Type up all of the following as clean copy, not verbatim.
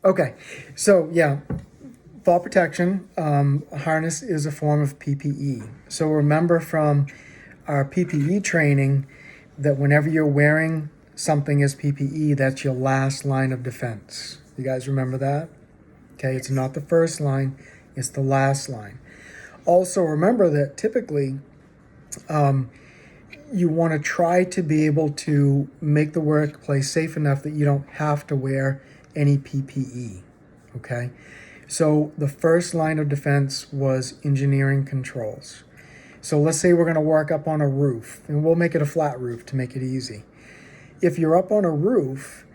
Okay, so yeah, fall protection harness is a form of PPE. So remember from our PPE training that whenever you're wearing something as PPE, that's your last line of defense. You guys remember that? Okay, it's Yes. not the first line, it's the last line. Also, remember that typically you want to try to be able to make the workplace safe enough that you don't have to wear any PPE. Okay, so the first line of defense was engineering controls. So let's say we're going to work up on a roof, and we'll make it a flat roof to make it easy. If you're up on a roof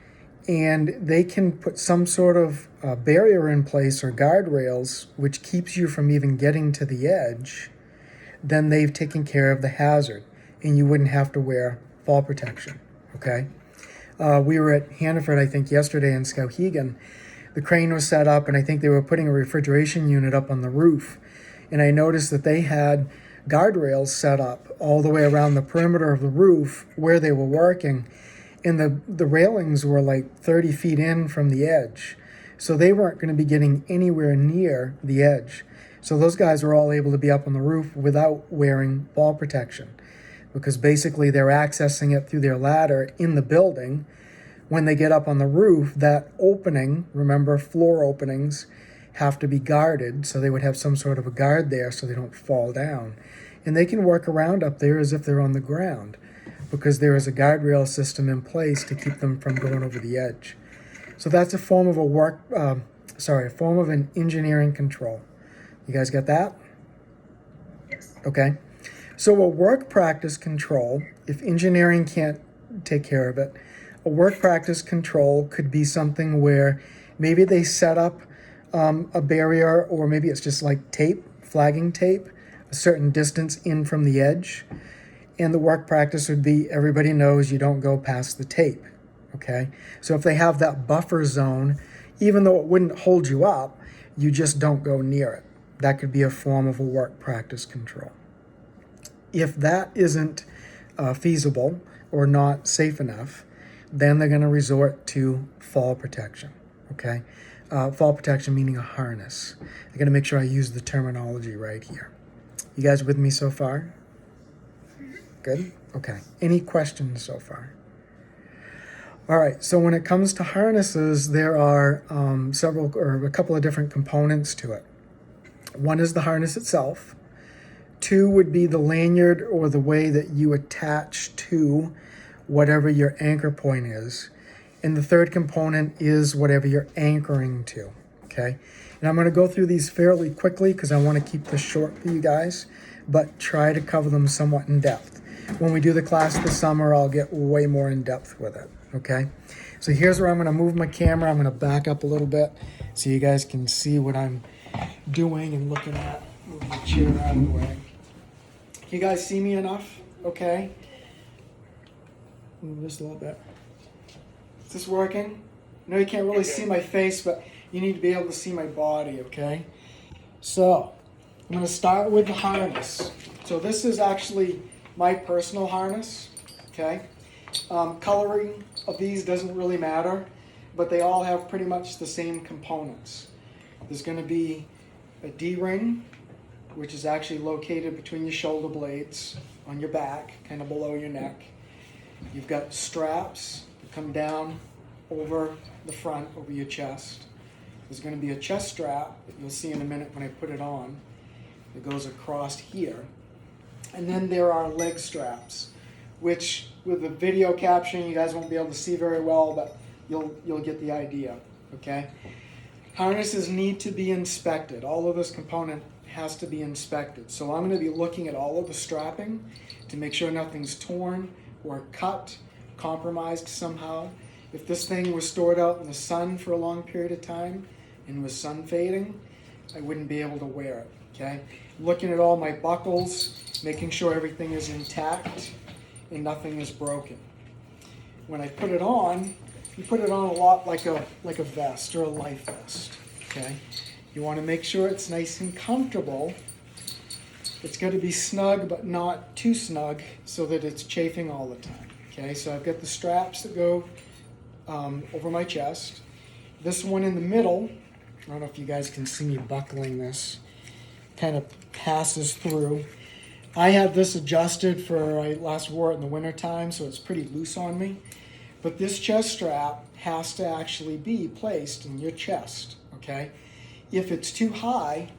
and they can put some sort of barrier in place or guardrails which keeps you from even getting to the edge, then they've taken care of the hazard and you wouldn't have to wear fall protection. Okay? We were at Hannaford, I think, yesterday in Skowhegan. The crane was set up, and I think they were putting a refrigeration unit up on the roof. And I noticed that they had guardrails set up all the way around the perimeter of the roof where they were working. And the railings were like 30 feet in from the edge. So they weren't going to be getting anywhere near the edge. So those guys were all able to be up on the roof without wearing fall protection because basically they're accessing it through their ladder in the building. When they get up on the roof, that opening, remember floor openings, have to be guarded. So they would have some sort of a guard there so they don't fall down. And they can work around up there as if they're on the ground because there is a guardrail system in place to keep them from going over the edge. So that's a form of a form of an engineering control. You guys get that? Yes. Okay. So a work practice control, if engineering can't take care of it, a work practice control could be something where maybe they set up a barrier, or maybe it's just like tape, flagging tape, a certain distance in from the edge. And the work practice would be everybody knows you don't go past the tape. Okay? So if they have that buffer zone, even though it wouldn't hold you up, you just don't go near it. That could be a form of a work practice control. If that isn't feasible or not safe enough, then they're going to resort to fall protection. Okay? Fall protection meaning a harness. I got to make sure I use the terminology right here. You guys with me so far? Good? Okay. Any questions so far? All right. So when it comes to harnesses, there are a couple of different components to it. One is the harness itself. Two would be the lanyard or the way that you attach to whatever your anchor point is. And the third component is whatever you're anchoring to. Okay. And I'm going to go through these fairly quickly because I want to keep this short for you guys, but try to cover them somewhat in depth. When we do the class this summer, I'll get way more in depth with it. Okay. So here's where I'm going to move my camera. I'm going to back up a little bit so you guys can see what I'm doing and looking at. Move the chair out of the way. Can you guys see me enough? Okay. Move this a little bit. Is this working? I know you can't really see my face, but you need to be able to see my body, okay? So, I'm going to start with the harness. So this is actually my personal harness, okay? Coloring of these doesn't really matter, but they all have pretty much the same components. There's going to be a D-ring, which is actually located between your shoulder blades on your back, kind of below your neck. You've got straps that come down over the front, over your chest. There's going to be a chest strap that you'll see in a minute when I put it on. It goes across here. And then there are leg straps, which with the video caption you guys won't be able to see very well, but you'll get the idea, okay? Harnesses need to be inspected. All of this component has to be inspected. So I'm going to be looking at all of the strapping to make sure nothing's torn or cut, compromised somehow. If this thing was stored out in the sun for a long period of time and was sun fading, I wouldn't be able to wear it, okay? Looking at all my buckles, making sure everything is intact and nothing is broken. When I put it on, you put it on a lot like a vest or a life vest, okay? You want to make sure it's nice and comfortable. It's got to be snug, but not too snug so that it's chafing all the time, okay? So I've got the straps that go over my chest. This one in the middle, I don't know if you guys can see me buckling this, kind of passes through. I had this adjusted for, I last wore it in the winter time, so it's pretty loose on me. But this chest strap has to actually be placed in your chest, okay? If it's too high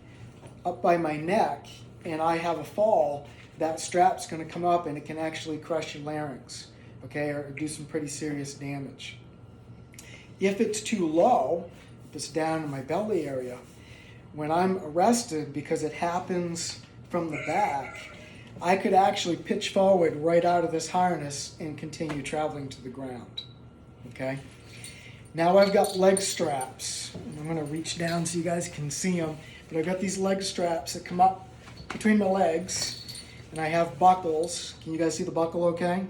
up by my neck and I have a fall, that strap's gonna come up and it can actually crush your larynx, okay, or do some pretty serious damage. If it's too low, if it's down in my belly area, when I'm arrested, because it happens from the back, I could actually pitch forward right out of this harness and continue traveling to the ground, okay? Now I've got leg straps. I'm gonna reach down so you guys can see them, but I've got these leg straps that come up between my legs, and I have buckles. Can you guys see the buckle okay?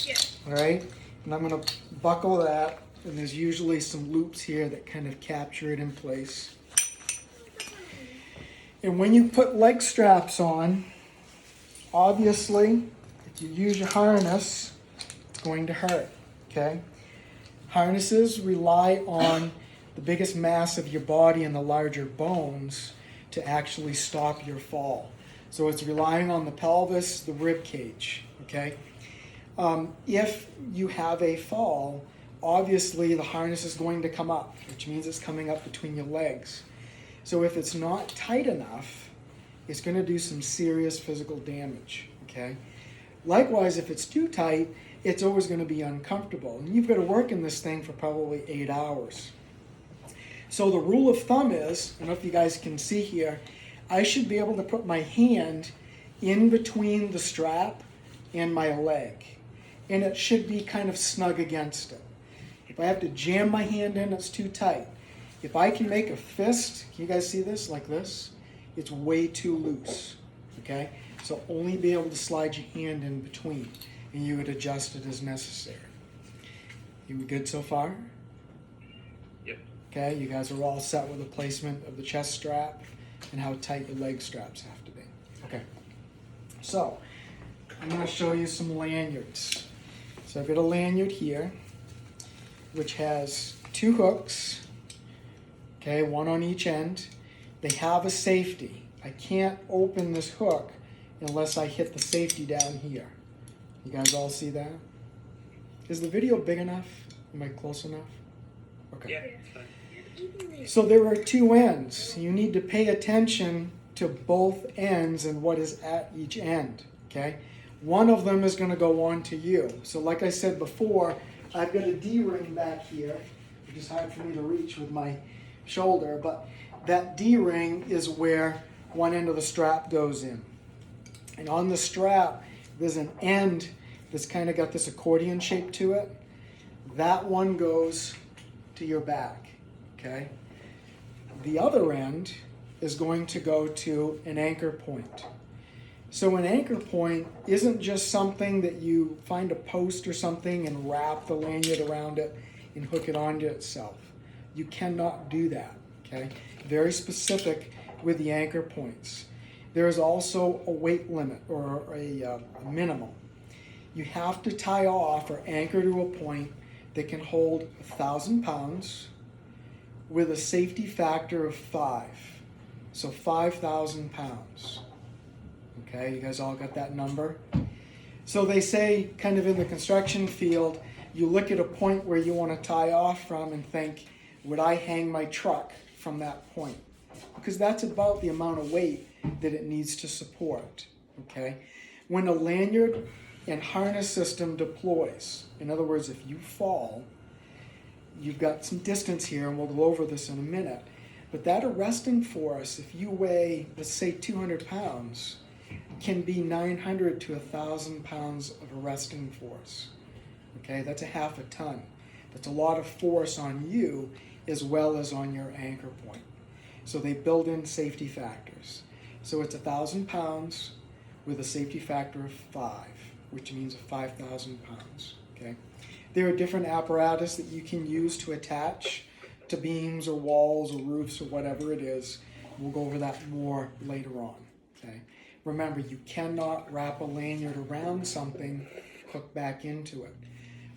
Yeah. All right, and I'm gonna buckle that, and there's usually some loops here that kind of capture it in place. And when you put leg straps on, obviously, if you use your harness, it's going to hurt, okay? Harnesses rely on the biggest mass of your body and the larger bones to actually stop your fall. So it's relying on the pelvis, the rib cage, okay? If you have a fall, obviously the harness is going to come up, which means it's coming up between your legs. So if it's not tight enough, it's going to do some serious physical damage, okay? Likewise, if it's too tight, it's always going to be uncomfortable. And you've got to work in this thing for probably 8 hours. So the rule of thumb is, I don't know if you guys can see here, I should be able to put my hand in between the strap and my leg. And it should be kind of snug against it. If I have to jam my hand in, it's too tight. If I can make a fist, can you guys see this, like this? It's way too loose, okay? So only be able to slide your hand in between, and you would adjust it as necessary. You good so far? Yep. Okay, you guys are all set with the placement of the chest strap and how tight your leg straps have to be. Okay, so I'm going to show you some lanyards. So I've got a lanyard here, which has 2 hooks, okay, 1 on each end. They have a safety. I can't open this hook unless I hit the safety down here. You guys all see that? Is the video big enough? Am I close enough? Okay. Yeah, it's fine. So there are 2 ends. You need to pay attention to both ends and what is at each end, okay? One of them is going to go on to you. So like I said before, I've got a D-ring back here, which is hard for me to reach with my shoulder, but that D-ring is where one end of the strap goes in. And on the strap, there's an end that's kind of got this accordion shape to it. That one goes to your back, okay? The other end is going to go to an anchor point. So an anchor point isn't just something that you find a post or something and wrap the lanyard around it and hook it onto itself. You cannot do that, okay? Very specific with the anchor points. There is also a weight limit or a minimum. You have to tie off or anchor to a point that can hold 1,000 pounds with a safety factor of 5. So 5,000 pounds. Okay, you guys all got that number? So they say, kind of in the construction field, you look at a point where you want to tie off from and think, would I hang my truck from that point? Because that's about the amount of weight that it needs to support, okay? When a lanyard and harness system deploys, in other words, if you fall, you've got some distance here, and we'll go over this in a minute, but that arresting force, if you weigh, let's say 200 pounds, can be 900 to 1,000 pounds of arresting force, okay? That's a half a ton. That's a lot of force on you as well as on your anchor point. So they build in safety factors. So it's 1,000 pounds with a safety factor of 5, which means 5,000 pounds, okay? There are different apparatus that you can use to attach to beams or walls or roofs or whatever it is. We'll go over that more later on, okay? Remember, you cannot wrap a lanyard around something, hook back into it.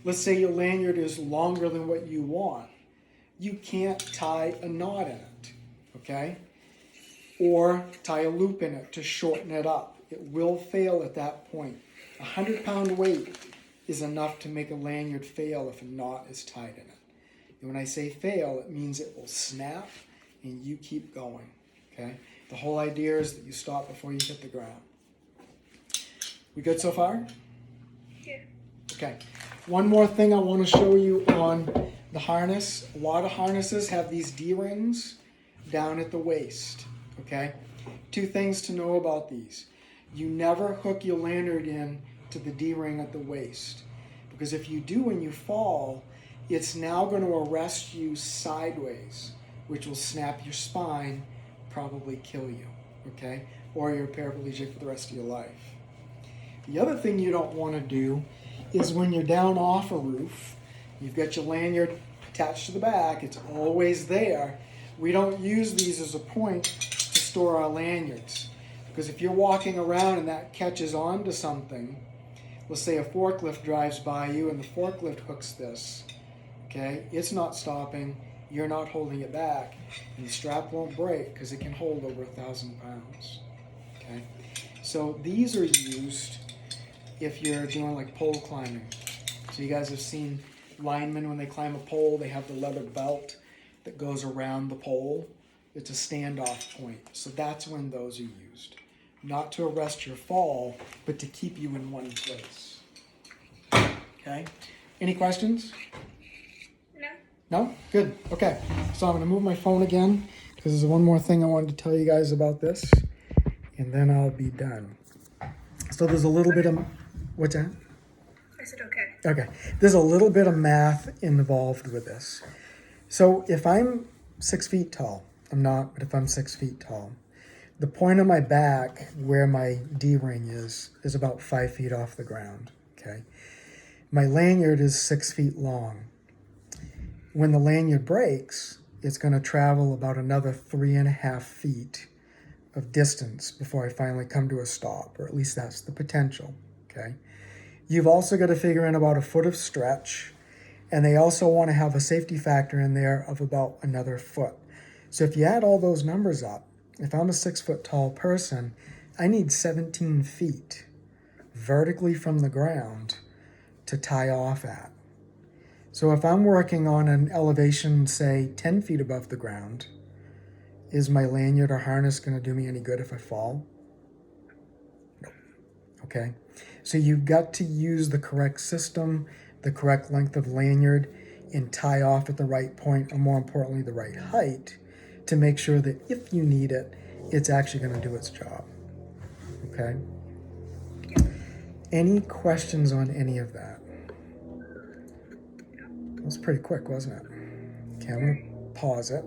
Let's say your lanyard is longer than what you want. you can't tie a knot in it, okay? Or tie a loop in it to shorten it up. It will fail at that point. A 100-pound weight is enough to make a lanyard fail if a knot is tied in it. And when I say fail, it means it will snap and you keep going, okay? The whole idea is that you stop before you hit the ground. We good so far? Yeah. Okay. One more thing I want to show you on the harness. A lot of harnesses have these D-rings down at the waist, okay? Two things to know about these. You never hook your lanyard in to the D-ring at the waist, because if you do and you fall, it's now going to arrest you sideways, which will snap your spine, probably kill you, okay? Or you're paraplegic for the rest of your life. The other thing you don't want to do is when you're down off a roof, you've got your lanyard attached to the back, it's always there. We don't use these as a point to store our lanyards, because if you're walking around and that catches on to something, let's say a forklift drives by you and the forklift hooks this, okay, it's not stopping, you're not holding it back, and the strap won't break because it can hold over 1,000 pounds, okay? So these are used if you're doing like pole climbing. So you guys have seen linemen when they climb a pole, they have the leather belt that goes around the pole. It's a standoff point. So that's when those are used. Not to arrest your fall, but to keep you in one place. Okay? Any questions? No. No? Good. Okay. So I'm going to move my phone again because there's one more thing I wanted to tell you guys about this, and then I'll be done. So there's a little bit of... What's that? I said okay. Okay. There's a little bit of math involved with this. So if I'm 6 feet tall, I'm not, but if I'm 6 feet tall, the point of my back where my D-ring is about 5 feet off the ground, okay? My lanyard is 6 feet long. When the lanyard breaks, it's going to travel about another 3.5 feet of distance before I finally come to a stop, or at least that's the potential, okay? You've also got to figure in about a foot of stretch, and they also want to have a safety factor in there of about another foot. So if you add all those numbers up, if I'm a 6 foot tall person, I need 17 feet vertically from the ground to tie off at. So if I'm working on an elevation, say 10 feet above the ground, is my lanyard or harness going to do me any good if I fall? No. Okay. So you've got to use the correct system, the correct length of lanyard, and tie off at the right point, or more importantly, the right height, to make sure that if you need it, it's actually going to do its job. Okay? Any questions on any of that? That was pretty quick, wasn't it? Okay, I'm going to pause it.